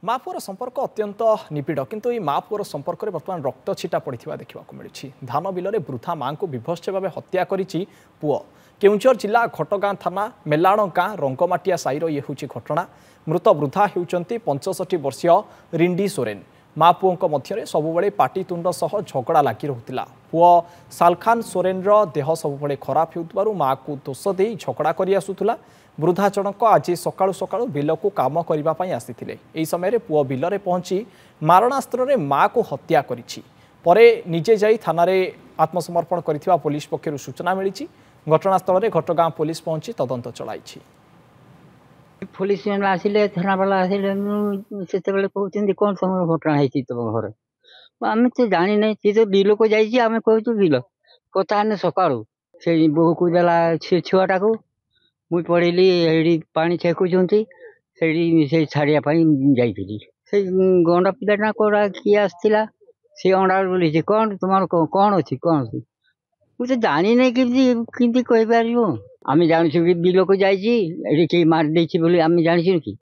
माँ पुअर संपर्क अत्यंत निबिड़ किंतु ये माँ पुअर संपर्क में बर्तमान रक्त छिटा पड़ा देखा मिली। धान बिल में वृद्धा माँ को विभत्स भाव हत्या करिछि पुओ। केउंझर जिला घटगाँ थाना मेलाण गाँ रंगमाटिया साईर ये हूँ घटना। मृत वृद्धा होउचंती 65 वर्षीय रिंडी सोरेन। माँ पुओं मध्य सबुबले पाटितुंड सह झगड़ा लगी रहुतिला। पुओ सालखान सोरेन देह सबुबले खराब होउतबारु माँ को दोष दे झगड़ा करि आसुथुला। वृद्धा जनक आज सकाळु सकाळु बिल को काम करने आसीथिले। एही समय पुओ बिल में पहुंची मारणास्त्र माँ को हत्या करिछि। परे निजे जाई थानारे आत्मसमर्पण करिथिबा पुलिस पक्षरु सूचना मिली। घटनास्थल में घटगाँ पुलिस पहुंची तदंत चलाइछि। पुलिस आसिले थाना वाला आसिले से कहते कौन समय घटना है तुम घर आम तो जानी ना सी तो बिल को जाइए आम कहूँ बिल कथा सका से बोह को देला छुआटा को मुई पड़ेली पा छेकुंट से छाड़ापी जाइली से गंडा पिलाटा कौड़ा किए आसला सी अंडा बोली कौन तुम कौन अच्छी कौन अच्छी मुझे जानी ना कि कहीपर आम जानू बिल को जाइए मार आम जानू कि